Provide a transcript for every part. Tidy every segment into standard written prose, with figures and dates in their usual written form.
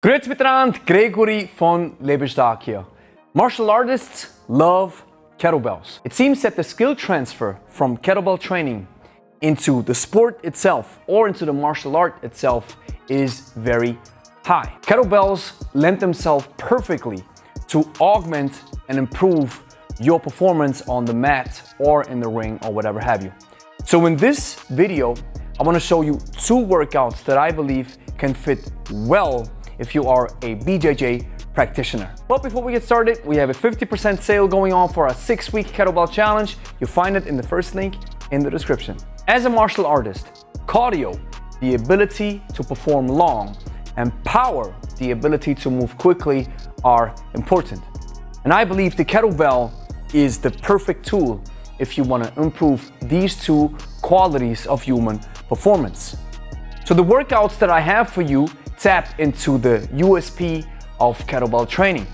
Grüezi miteinander, Gregory von Lebe hier. Martial artists love kettlebells. It seems that the skill transfer from kettlebell training into the sport itself or into the martial art itself is very high. Kettlebells lend themselves perfectly to augment and improve your performance on the mat or in the ring or whatever have you. So in this video, I want to show you two workouts that I believe can fit well if you are a BJJ practitioner. But before we get started, we have a 50% sale going on for our 6-week kettlebell challenge. You'll find it in the first link in the description. As a martial artist, cardio, the ability to perform long, and power, the ability to move quickly, are important. And I believe the kettlebell is the perfect tool if you want to improve these two qualities of human performance. So the workouts that I have for you tap into the USP of kettlebell training.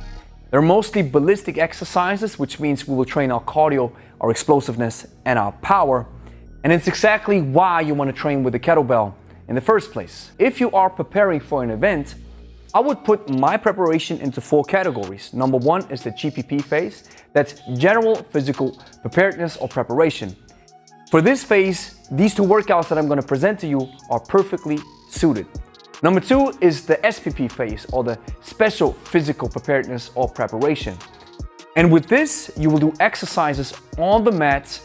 They're mostly ballistic exercises, which means we will train our cardio, our explosiveness, and our power. And it's exactly why you want to train with a kettlebell in the first place. If you are preparing for an event, I would put my preparation into 4 categories. Number 1 is the GPP phase. That's General Physical Preparedness or Preparation. For this phase, these 2 workouts that I'm going to present to you are perfectly suited. Number 2 is the SPP phase, or the Special Physical Preparedness or Preparation. And with this, you will do exercises on the mat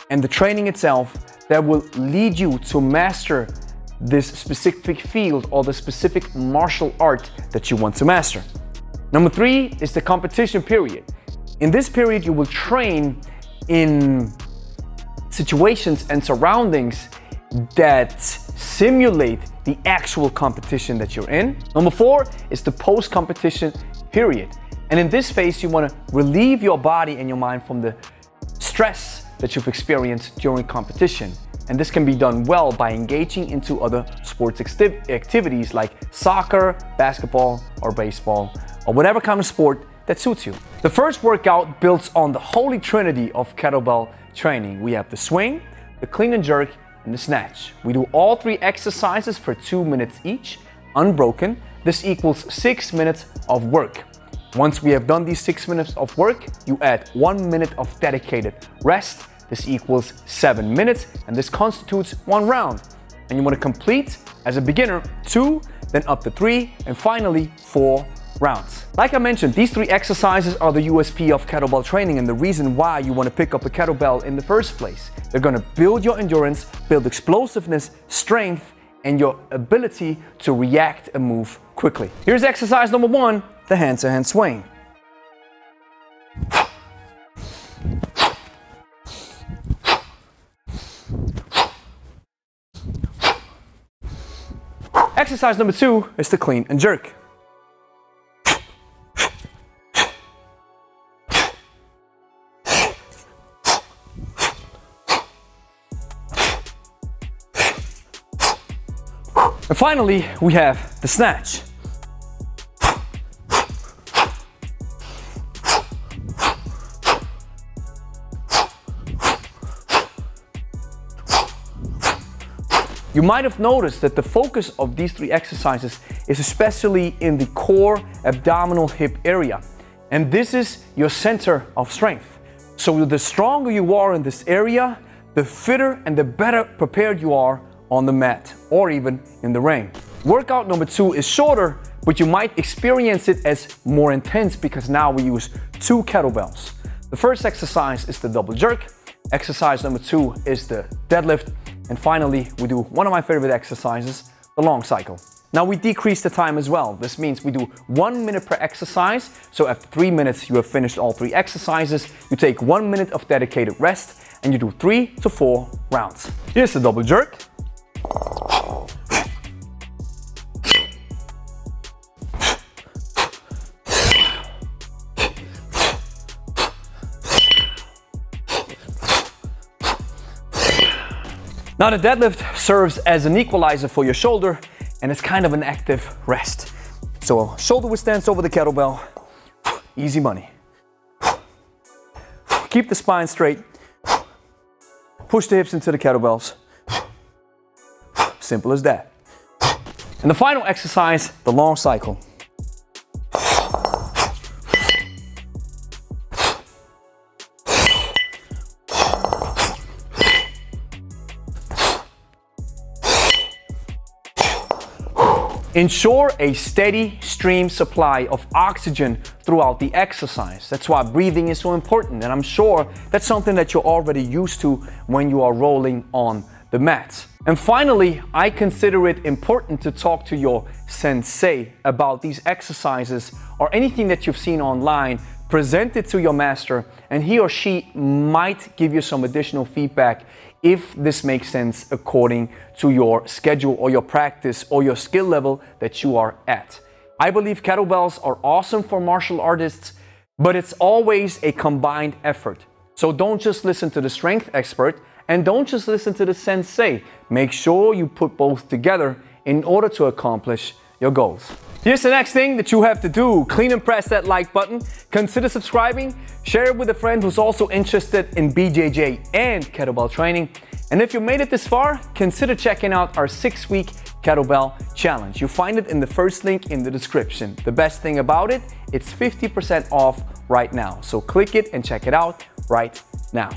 and the training itself that will lead you to master this specific field or the specific martial art that you want to master. Number 3 is the competition period. In this period, you will train in situations and surroundings that simulate the actual competition that you're in. Number 4 is the post-competition period. And in this phase, you want to relieve your body and your mind from the stress that you've experienced during competition. And this can be done well by engaging into other sports activities like soccer, basketball, or baseball, or whatever kind of sport that suits you. The first workout builds on the holy trinity of kettlebell training. We have the swing, the clean and jerk, and the snatch. We do all 3 exercises for 2 minutes each, unbroken. This equals 6 minutes of work. Once we have done these 6 minutes of work, you add 1 minute of dedicated rest. This equals 7 minutes, and this constitutes 1 round. And you want to complete, as a beginner, 2, then up to 3, and finally 4 rounds. Like I mentioned, these 3 exercises are the USP of kettlebell training and the reason why you want to pick up a kettlebell in the first place. They're going to build your endurance, build explosiveness, strength, and your ability to react and move quickly. Here's exercise number 1, the hand-to-hand swing. Exercise number 2 is the clean and jerk. And finally, we have the snatch. You might have noticed that the focus of these 3 exercises is especially in the core, abdominal, hip area. And this is your center of strength. So the stronger you are in this area, the fitter and the better prepared you are on the mat or even in the ring. Workout number 2 is shorter, but you might experience it as more intense because now we use 2 kettlebells. The first exercise is the double jerk. Exercise number 2 is the deadlift. And finally, we do one of my favorite exercises, the long cycle. Now we decrease the time as well. This means we do 1 minute per exercise. So after 3 minutes, you have finished all 3 exercises. You take 1 minute of dedicated rest and you do 3 to 4 rounds. Here's the double jerk. Now the deadlift serves as an equalizer for your shoulder and it's kind of an active rest. So shoulder withstands over the kettlebell, easy money. Keep the spine straight, push the hips into the kettlebells. Simple as that. And the final exercise, the long cycle. Ensure a steady stream supply of oxygen throughout the exercise. That's why breathing is so important, and I'm sure that's something that you're already used to when you are rolling on the mats. And finally, I consider it important to talk to your sensei about these exercises or anything that you've seen online. Present it to your master, and he or she might give you some additional feedback if this makes sense according to your schedule or your practice or your skill level that you are at. I believe kettlebells are awesome for martial artists, but it's always a combined effort. So don't just listen to the strength expert and don't just listen to the sensei. Make sure you put both together in order to accomplish your goals. Here's the next thing that you have to do. Clean and press that like button. Consider subscribing. Share it with a friend who's also interested in BJJ and kettlebell training. And if you made it this far, consider checking out our 6-week kettlebell challenge. You'll find it in the first link in the description. The best thing about it, it's 50% off right now. So click it and check it out right now.